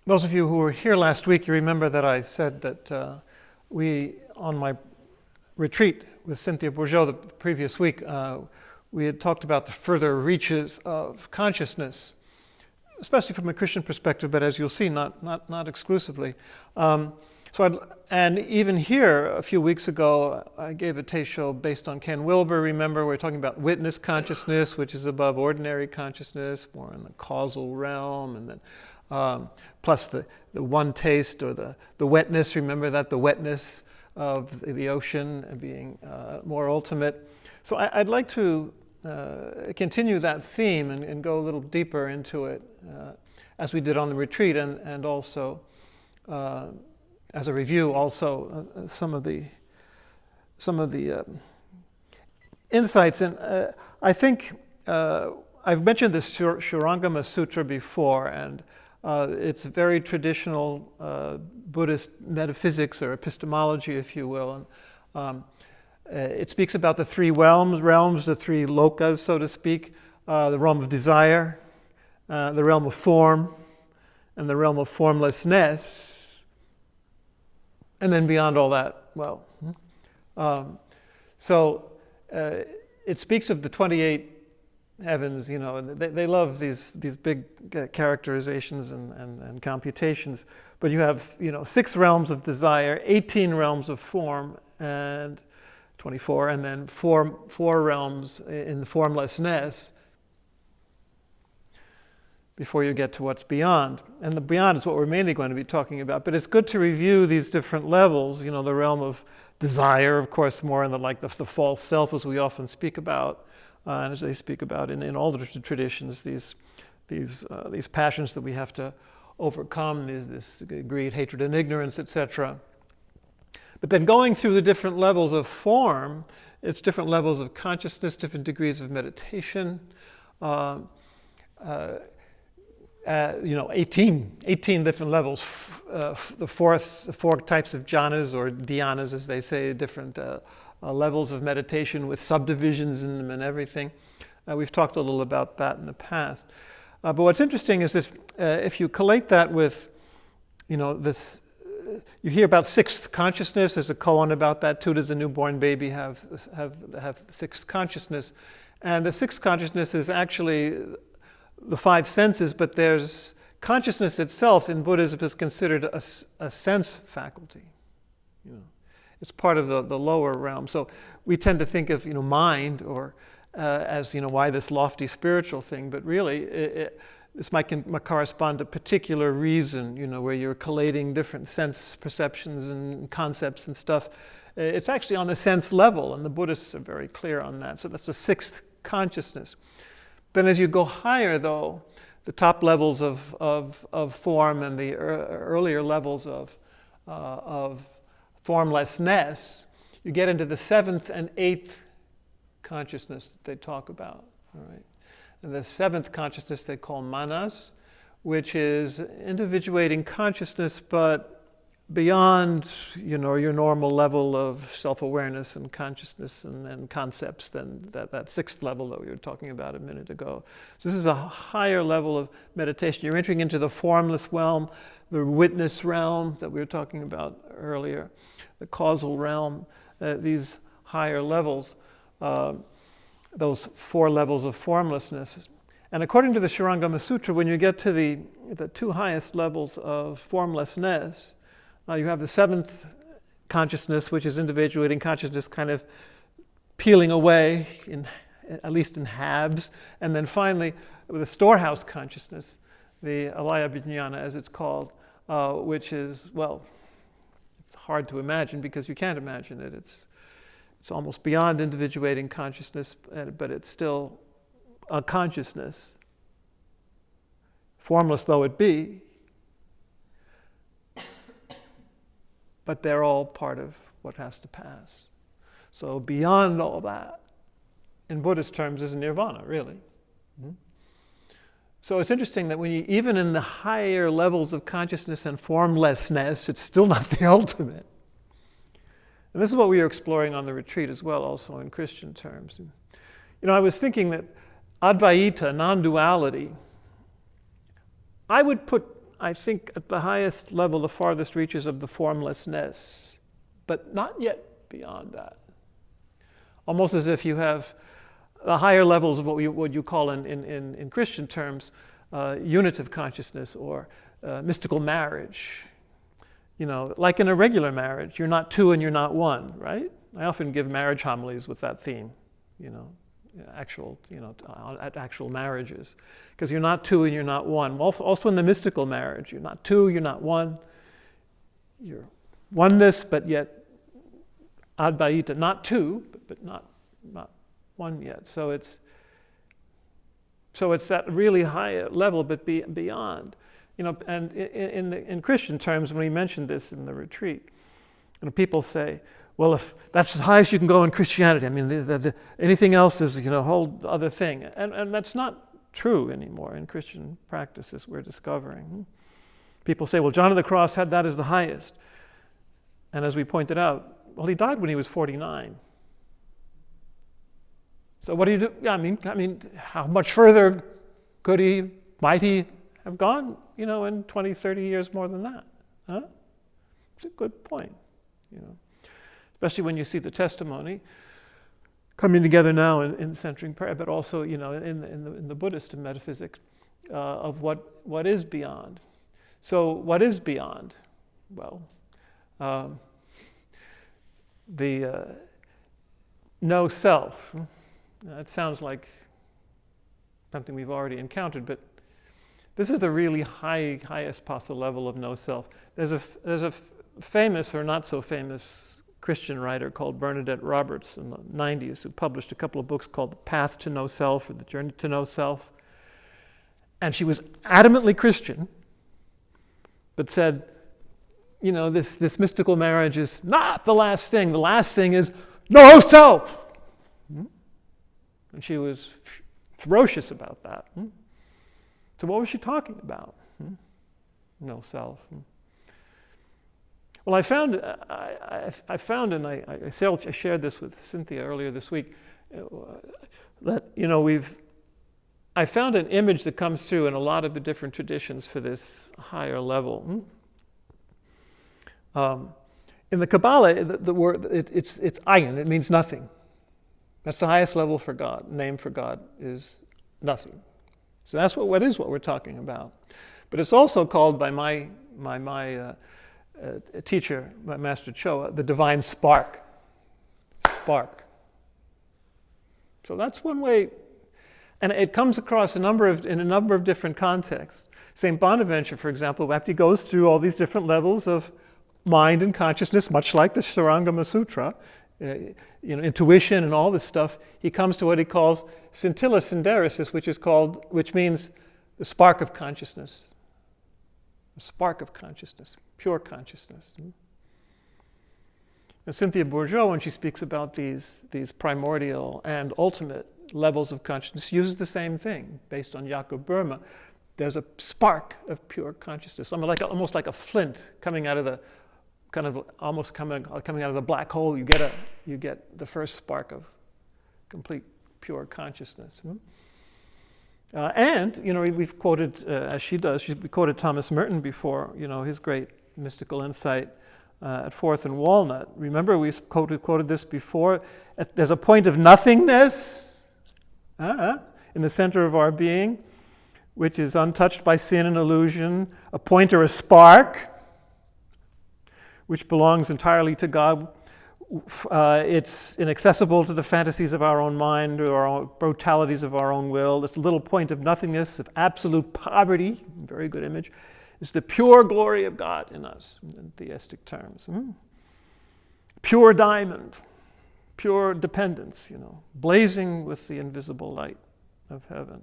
Those of you who were here last week, you remember that I said that on my retreat with Cynthia Bourgeot the previous week, we had talked about the further reaches of consciousness, especially from a Christian perspective, but as you'll see, not exclusively. And even here, a few weeks ago, I gave a teisho based on Ken Wilber. Remember, we were talking about witness consciousness, which is above ordinary consciousness, more in the causal realm, and then plus the one taste or the wetness. Remember that, the wetness of the ocean being more ultimate. So I'd like to continue that theme and go a little deeper into it as we did on the retreat, and also as a review, also some of the insights. And I think I've mentioned this Shurangama Sutra before, and it's very traditional Buddhist metaphysics or epistemology, if you will. And it speaks about the three realms, the three lokas, so to speak, the realm of desire, the realm of form, and the realm of formlessness. And then beyond all that, well, so it speaks of the 28 heavens, you know, and they love these big characterizations and computations. But you have, 6 realms of desire, 18 realms of form, and 24, and then four realms in the formlessness before you get to what's beyond. And the beyond is what we're mainly going to be talking about. But it's good to review these different levels, the realm of desire, of course, more in the false self, as we often speak about, and as they speak about in all the traditions, these passions that we have to overcome, this greed, hatred, and ignorance, etc. But then going through the different levels of form, it's different levels of consciousness, different degrees of meditation, 18 different levels. The four types of jhanas, or dhyanas, as they say, different levels of meditation with subdivisions in them and everything. We've talked a little about that in the past. But what's interesting is this: if you collate that with, this. You hear about sixth consciousness. There's a koan about that too. Does a newborn baby have sixth consciousness? And the sixth consciousness is actually the 5 senses, but there's consciousness itself in Buddhism is considered a sense faculty. It's part of the lower realm. So we tend to think of mind or as why this lofty spiritual thing, but really this might correspond to particular reason, where you're collating different sense perceptions and concepts and stuff. It's actually on the sense level, and the Buddhists are very clear on that. So that's the sixth consciousness. But as you go higher, though, the top levels of form and the earlier levels of formlessness, you get into the 7th and 8th consciousness that they talk about. All right. And the 7th consciousness they call manas, which is individuating consciousness, but beyond your normal level of self-awareness and consciousness and concepts than that 6th level that we were talking about a minute ago. So this is a higher level of meditation. You're entering into the formless realm, the witness realm that we were talking about earlier, the causal realm, these higher levels, those 4 levels of formlessness. And according to the Shurangama Sutra, when you get to the 2 highest levels of formlessness, you have the 7th consciousness, which is individuating consciousness, kind of peeling away, at least in halves. And then finally, with the storehouse consciousness, the alaya vijnana, as it's called, which is, well, it's hard to imagine because you can't imagine it. It's almost beyond individuating consciousness, but it's still a consciousness, formless though it be. But they're all part of what has to pass. So beyond all that, in Buddhist terms, is nirvana, really. Mm-hmm. So it's interesting that even in the higher levels of consciousness and formlessness, it's still not the ultimate. And this is what we are exploring on the retreat as well, also in Christian terms. I was thinking that Advaita, non-duality, I would put I think, at the highest level, the farthest reaches of the formlessness, but not yet beyond that. Almost as if you have the higher levels of what you call in Christian terms, unitive consciousness or mystical marriage. You know, like in a regular marriage, you're not two and you're not one, right? I often give marriage homilies with that theme, you know, at actual marriages. Because you're not two and you're not one. Also in the mystical marriage, you're not two, you're not one. You're oneness, but yet advaita, not two, but not one yet. So it's that really high level, but beyond. You know, and in Christian terms, when we mentioned this in the retreat, you know, people say, well, if that's the highest you can go in Christianity, I mean, anything else is, you know, a whole other thing. And that's not true anymore in Christian practices we're discovering. People say, well, John of the Cross had that as the highest. And as we pointed out, well, he died when he was 49. So what do you do? Yeah, I mean, how much further might he have gone, you know, in 20, 30 years more than that? Huh? It's a good point, you know. Especially when you see the testimony coming together now in centering prayer, but also, you know, in the Buddhist metaphysics of what is beyond. So what is beyond? Well, the no self. That sounds like something we've already encountered, but this is the really highest possible level of no self. There's a famous or not so famous Christian writer called Bernadette Roberts in the 90s who published a couple of books called The Path to No Self or The Journey to No Self. And she was adamantly Christian, but said, you know, this mystical marriage is not the last thing. The last thing is no self. And she was ferocious about that. So what was she talking about? No self. Well, I found, and I shared this with Cynthia earlier this week, that, you know, I found an image that comes through in a lot of the different traditions for this higher level. In the Kabbalah, the word, it's ayin, it means nothing. That's the highest level for God. Name for God is nothing. So that's what we're talking about. But it's also called by my teacher, my master Choa, the divine spark. Spark. So that's one way, and it comes across in a number of different contexts. St. Bonaventure, for example, after he goes through all these different levels of mind and consciousness, much like the Sarangama Sutra, you know, intuition and all this stuff, he comes to what he calls scintilla synderesis, which means the spark of consciousness. The spark of consciousness, pure consciousness. Now, Cynthia Bourgeois, when she speaks about these primordial and ultimate levels of consciousness, uses the same thing based on Jakob Burma. There's a spark of pure consciousness, almost like a flint coming out of the coming out of the black hole. You get the first spark of complete pure consciousness. And you know, we've quoted, as she does, we quoted Thomas Merton before. You know, his great mystical insight at Fourth and Walnut. Remember, we quoted this before. There's a point of nothingness in the center of our being, which is untouched by sin and illusion. A point or a spark, which belongs entirely to God. It's inaccessible to the fantasies of our own mind or our brutalities of our own will. This little point of nothingness, of absolute poverty, very good image, is the pure glory of God in us, in theistic terms. Pure diamond, pure dependence, you know, blazing with the invisible light of heaven.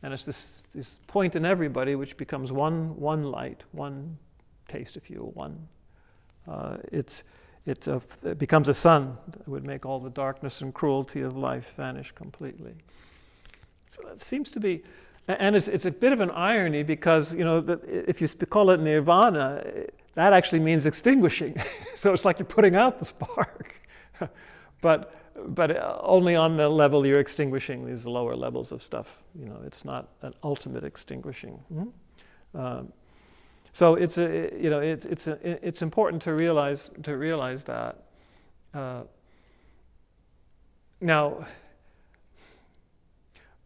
And it's this point in everybody which becomes one light, one taste, if you will, one. It becomes a sun that would make all the darkness and cruelty of life vanish completely. So that seems to be, and it's a bit of an irony because, you know, if you call it nirvana, that actually means extinguishing. So it's like you're putting out the spark, but only on the level you're extinguishing these lower levels of stuff. You know, it's not an ultimate extinguishing. So it's important to realize that. Now,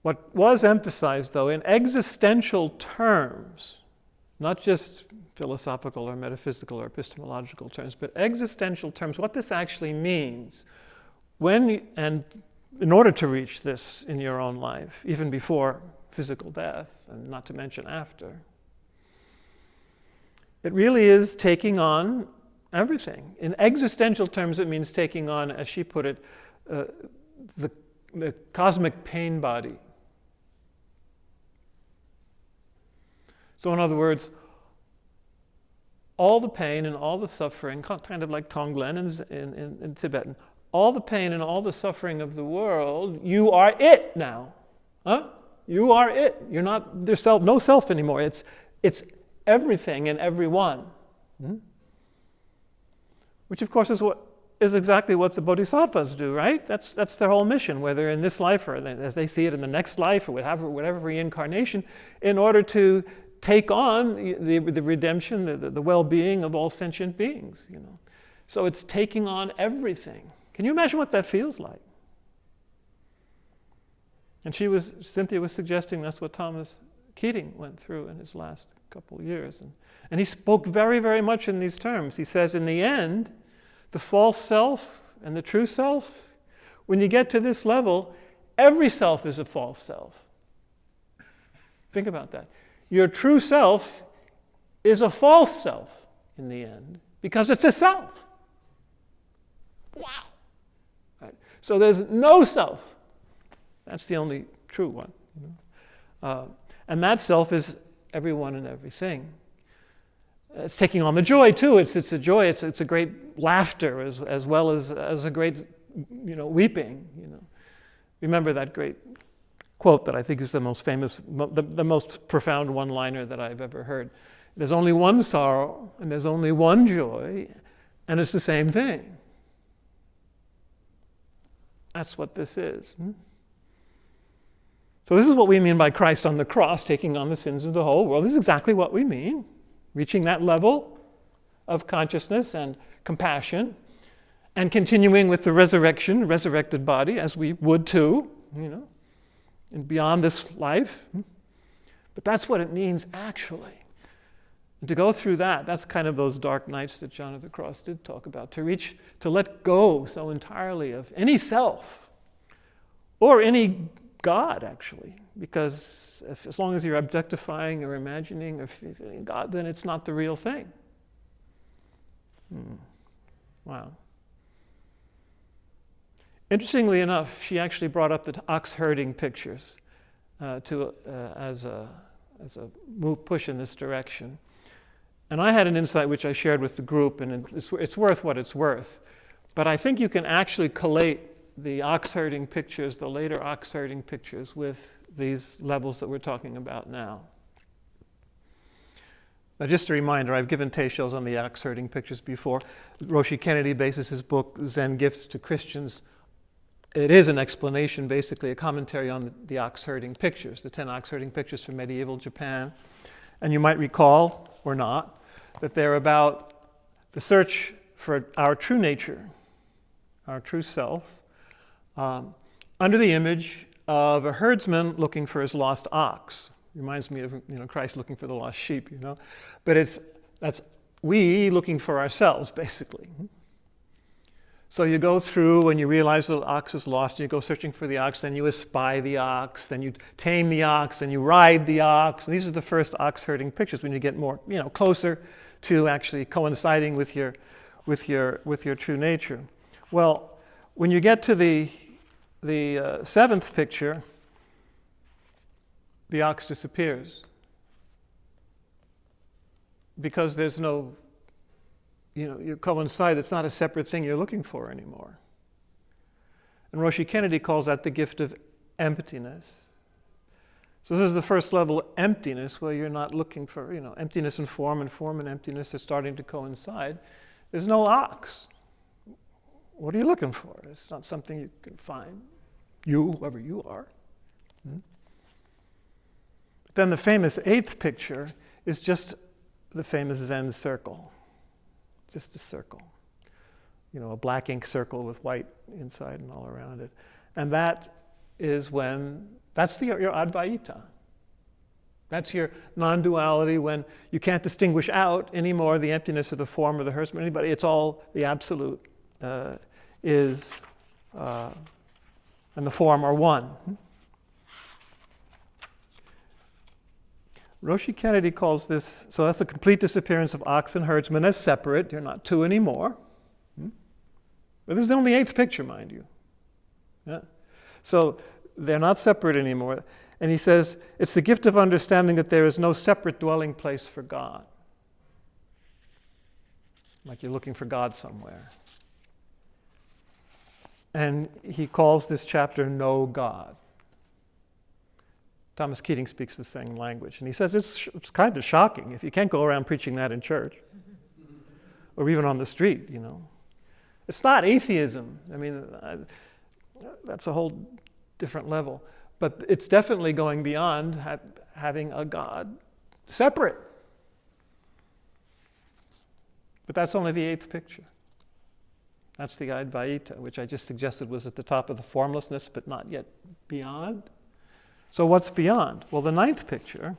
what was emphasized, though, in existential terms, not just philosophical or metaphysical or epistemological terms, but existential terms, what this actually means, and in order to reach this in your own life, even before physical death, and not to mention after, it really is taking on everything. In existential terms, it means taking on, as she put it, the cosmic pain body. So in other words, all the pain and all the suffering, kind of like Tonglen in Tibetan, all the pain and all the suffering of the world, you are it now. Huh? You are it. You're not, there's no self anymore. It's everything and everyone. Which of course is exactly what the bodhisattvas do, right? That's their whole mission, whether in this life or as they see it in the next life or whatever reincarnation, in order to take on the redemption, the well-being of all sentient beings. So it's taking on everything. Can you imagine what that feels like? And Cynthia was suggesting that's what Thomas Keating went through in his last couple of years. And he spoke very, very much in these terms. He says, in the end, the false self and the true self, when you get to this level, every self is a false self. Think about that. Your true self is a false self in the end, because it's a self. Wow. Right. So there's no self. That's the only true one. And that self is everyone and everything. It's taking on the joy too. It's a joy. It's a great laughter as well as a great weeping. Remember that great quote that I think is the most famous, the most profound one-liner that I've ever heard. There's only one sorrow and there's only one joy, and it's the same thing. That's what this is. So this is what we mean by Christ on the cross, taking on the sins of the whole world. This is exactly what we mean. Reaching that level of consciousness and compassion, and continuing with the resurrected body, as we would too, and beyond this life. But that's what it means actually. And to go through that's kind of those dark nights that John of the Cross did talk about, to let go so entirely of any self, or any God actually, because as long as you're objectifying or imagining or feeling God, then it's not the real thing. Wow. Interestingly enough, she actually brought up the ox herding pictures as a push in this direction. And I had an insight which I shared with the group, and it's worth what it's worth. But I think you can actually collate the ox herding pictures, the later ox herding pictures, with these levels that we're talking about now. Now, just a reminder, I've given teishos on the ox herding pictures before. Roshi Kennedy bases his book, Zen Gifts to Christians. It is an explanation, basically, a commentary on the ox herding pictures, the 10 ox herding pictures from medieval Japan. And you might recall, or not, that they're about the search for our true nature, our true self, under the image of a herdsman looking for his lost ox. Reminds me of Christ looking for the lost sheep, But that's we looking for ourselves, basically. So you go through and you realize the ox is lost, and you go searching for the ox, then you espy the ox, then you tame the ox, then you ride the ox. And these are the first ox herding pictures when you get more, closer to actually coinciding with your true nature. Well, when you get to the seventh picture, the ox disappears, because there's no, you coincide. It's not a separate thing you're looking for anymore. And Roshi Kennedy calls that the gift of emptiness. So this is the first level, emptiness, where you're not looking for, emptiness and form and emptiness are starting to coincide. There's no ox. What are you looking for? It's not something you can find. You, whoever you are. But then the famous eighth picture is just the famous Zen circle, just a circle. A black ink circle with white inside and all around it. And that's your Advaita. That's your non-duality, when you can't distinguish out anymore the emptiness of the form or the herdsman, anybody. It's all the absolute and the form are one. Roshi Kennedy calls this, so that's the complete disappearance of ox and herdsman as separate. They're not two anymore. But this is only the 8th picture, mind you. Yeah. So they're not separate anymore. And he says, it's the gift of understanding that there is no separate dwelling place for God. Like you're looking for God somewhere. And he calls this chapter No God. Thomas Keating speaks the same language. And he says it's kind of shocking if you can't go around preaching that in church or even on the street, It's not atheism. I mean, that's a whole different level. But it's definitely going beyond having a God separate. But that's only the 8th picture. That's the Advaita, which I just suggested was at the top of the formlessness, but not yet beyond. So what's beyond? Well, the 9th picture,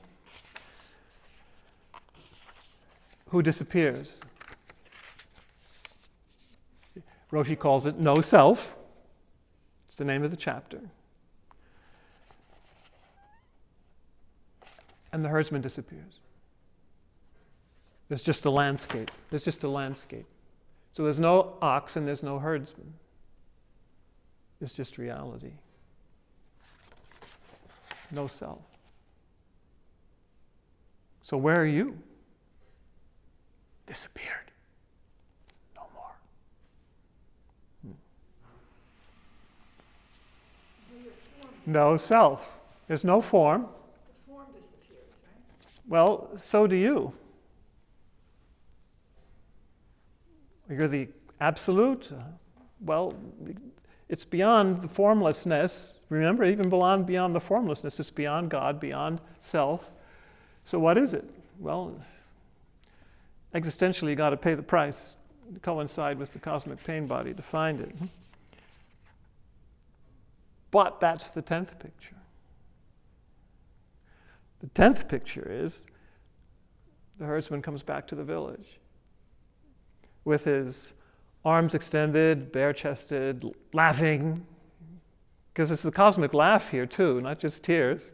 who disappears? Roshi calls it No Self. It's the name of the chapter. And the herdsman disappears. There's just a landscape. So there's no ox and there's no herdsman. It's just reality. No self. So where are you? Disappeared. No more. No self. There's no form. The form disappears, right? Well, so do you. You're the absolute. Well, it's beyond the formlessness. Remember, even beyond the formlessness, it's beyond God, beyond self. So what is it? Well, existentially, you got to pay the price to coincide with the cosmic pain body to find it. But that's the 10th picture. The 10th picture is the herdsman comes back to the village with his arms extended, bare-chested, laughing, because it's the cosmic laugh here too, not just tears.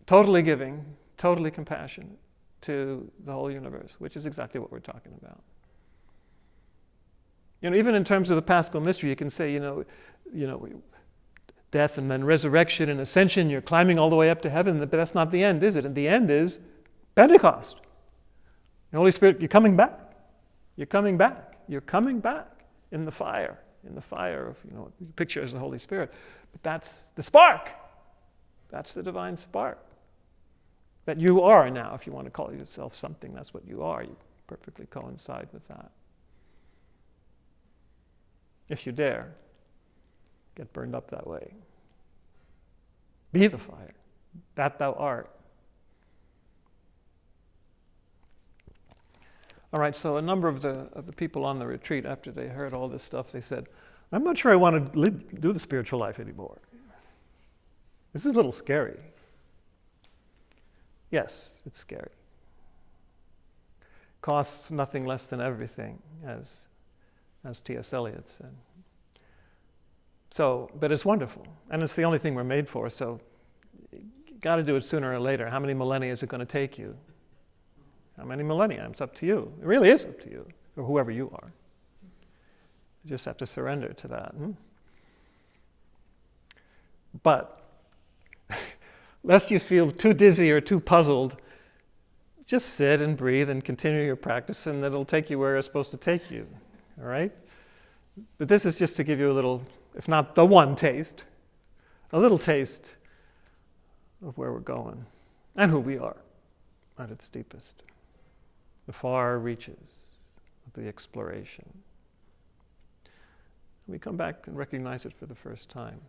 Totally giving, totally compassionate to the whole universe, which is exactly what we're talking about. Even in terms of the Paschal mystery, you can say, death and then resurrection and ascension, you're climbing all the way up to heaven, but that's not the end, is it? And the end is Pentecost. The Holy Spirit, you're coming back. You're coming back. You're coming back in the fire of, you picture as the Holy Spirit. But that's the spark. That's the divine spark. That you are now, if you want to call yourself something, that's what you are. You perfectly coincide with that. If you dare, get burned up that way. Be the fire, that thou art. All right, so a number of the people on the retreat, after they heard all this stuff, they said, I'm not sure I want to do the spiritual life anymore. This is a little scary. Yes, it's scary. Costs nothing less than everything, as T.S. Eliot said. So, but it's wonderful, and it's the only thing we're made for, so you got to do it sooner or later. How many millennia is it going to take you? How many millennia? It's up to you. It really is up to you, or whoever you are. You just have to surrender to that. But, lest you feel too dizzy or too puzzled, just sit and breathe and continue your practice, and it'll take you where it's supposed to take you. All right? But this is just to give you a little, if not the one taste, a little taste of where we're going and who we are at its deepest. The far reaches of the exploration. We come back and recognize it for the first time.